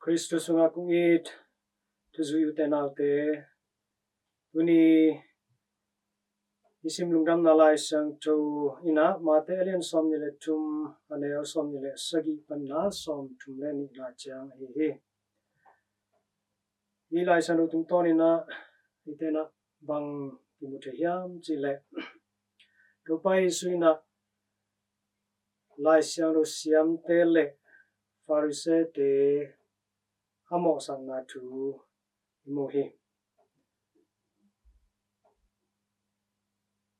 Christus nga kung it tuzuyu tenaute uni isim lungdam nalai sang to ina mate alien som nile tum aneo som nile sagi panna som tum le ni la chang he ni lai sanu tum ton ina itena bang kimute hiam chile to pai suina lai siang ro siam te le farise te amo sang na tu mo hi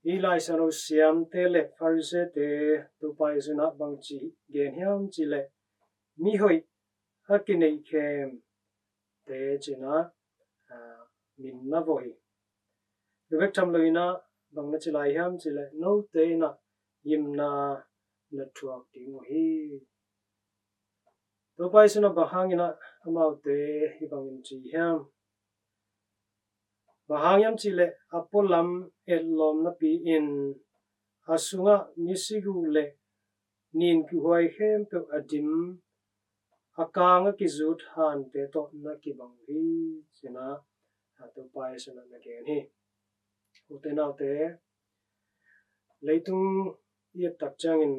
Ilai sano siam te le farise te tu pai suna bang chi gen hiam chi le mi hoi hakinei kem te china min na voi vek tham loina bang na chi lai hiam chi le no te na yim na thuak ti mo hi tu pai suna bang hangina amau te hi bang in chi hiam Bahangyam chile apolam elom na pi in asunga misigu le nin ku huai hem pe adim akanga ki zut han te to na ki bang hi sina to pai sina na gen hi uten autte leitung ye tak changin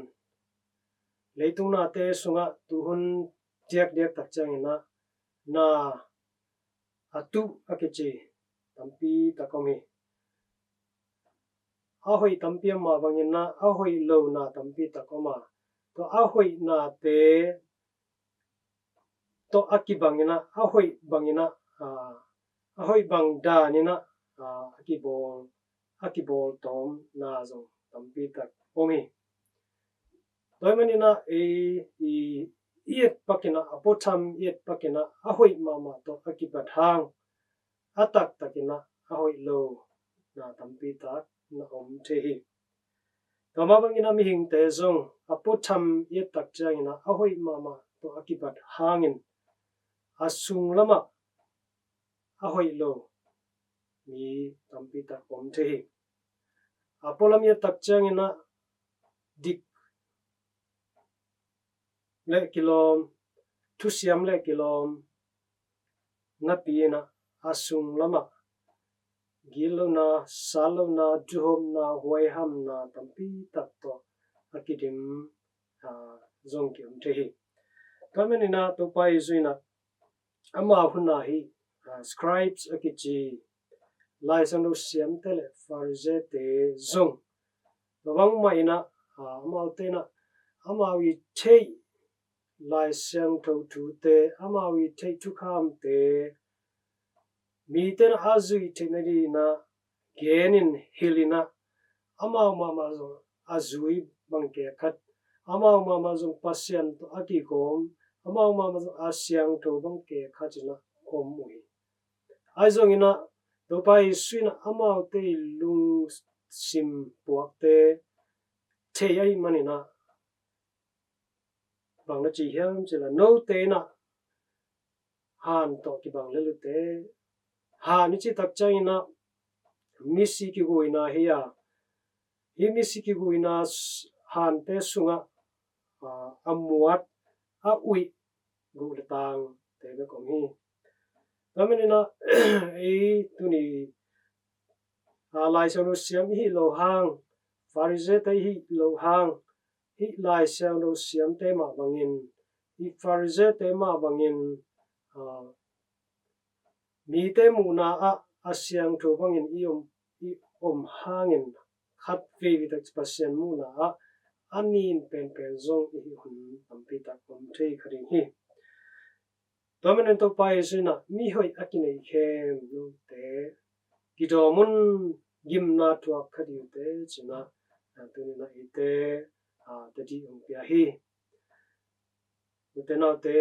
leitung na te sunga tuhun tiak diak tak changin na atu akechi tampi takomi ahoi tampi ma bangin na ahoi lo na tampi takoma to ahoi na te to aki bangina ahoi bangina ahoi bang da ni na aki bol tom na zo tampi takomi toy manina i iet pakina apotham iet pakina ahoi mama to aki bathang atak takina ahoi lo na tampi tak na om the hi tama bangina mi hing te zong apotham ye tak changina ahoi mama to akibat hangin asung lama ahoi lo mi tampi tak om the hi apolam ye tak changina dik le kilom thusiam le kilom na piena asung lama gilona salona juhomna huaihamna tampi takto akidim zongki umtehi kamenina to pai zuina ama huna hi scribes akichi laisano siam tele farze te zong bawang maina amautena amawi chei laisang to tu te amawi chei chukham te mi ten azui tenari na genin hilina amau mama zo azui bangke khat amau mama zo pasien to akikom amau mama zo asyang to bangke khachina omui aizong ina to pai suina amau te lung sim puak te thei manina bangna chi hiam chila no te na han to ki bang lelu te ha ni chi tak changina misi ki guina hiya hi misi ki guina han te sunga amuat a ui gu letang te be kom hi tamenina ei tuni lai sanu siam hi lo hang farise te hi lo hang hi lai siam lo siam te ma bangin hi farise te ma bangin mi te mu na asyang tho bangin om hangin khat ve vi tak pasien mu na anin pen zong hi hun tampi tak om thei khari hi tomen to pai sina mi hoi akinei khem no te kidomun gimna thua khadi te china tunina ite tadi pia hi utena te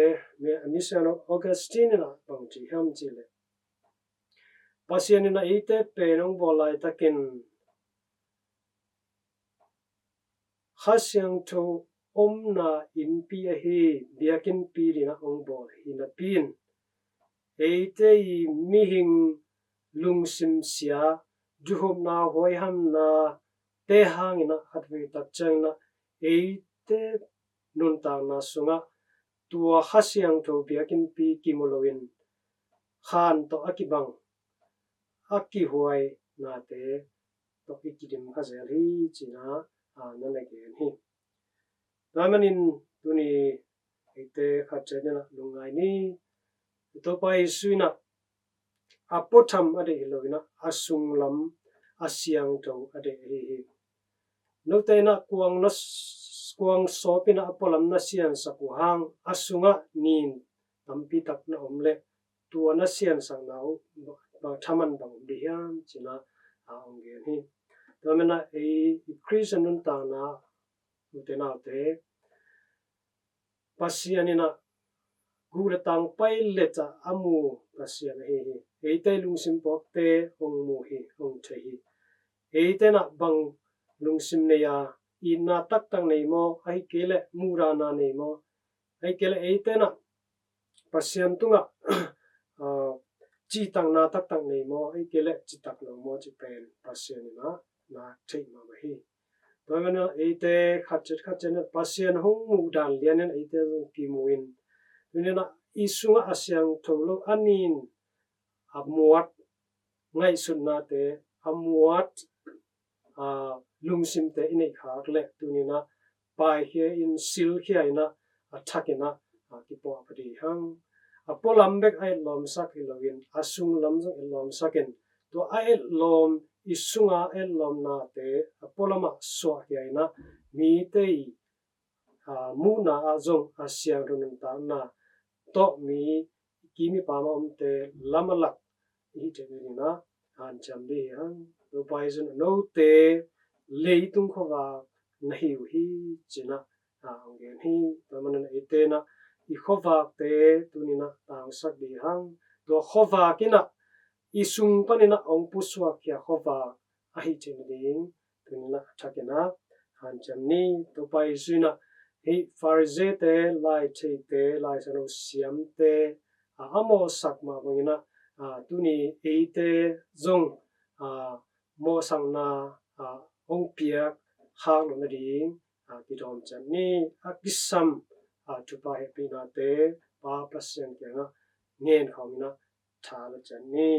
mi sano Augustine na pangchi ham chile pasienina ite penong bolai takin khasyang tho omna in pi hi biakin pi rina ong bol hina pin eite I mihing lungsim sia juhom na hoiham na te hangina atwe tak changna eite nun ta na sunga tua hasiang to biakin pi kimoloin khan to akibang aki huai na te to ikidim khazel hi china nana ge hi ramanin tuni ite khachena lungai ni to pai suina apotham ade hilovina asunglam asiang to ade hi no taina kuang sopina apolam na sian sakuhang asunga nin tampi takna omle tuana sian sangnau ba thaman bang diam china ongge hi ramena e christian nun ta na utena te pasianina gula tang pai leta amu pasian hi eite lungsim pok te ong mu hi ong thei eite na bang lungsim ne ya ina tak tang nei mo ai kele murana nei mo ai kele eite na pasian tunga chi tang na tak tang nei mo ai kele chi tak no mo chi pen pasian na thei ma hi toimana eite khatchen pasian hong mu dan lianen eite ki muin nina isunga asyang tholo anin amuat ngai sunna te amuat lungsim te inei khak le tunina pai he in sil khia ina athakena ki po apadi hang apolam bek ai lom sak hilowin asung lam jong lom saken to ai lom isunga lom na te apolama so khia ina mi te mu na azong asyang runun ta na to mi kimi pama omte lamalak hi tegerina han chambe han no paizun no te leitung khowa nahi hi china ongen hi tamanan etena I khowa te tunina tang sak di hang to khowa kina isung panina ong puswa kya khowa ahi chemding tunina thakena han chamni to paizuna hi farze te lai chei te lai sano siam te amo sakma bangina tuni eite zong mo sangna ong pia hang no ding kidom chamni akisam chupa happy na te pa pasyan kya ngen khawina thala chamni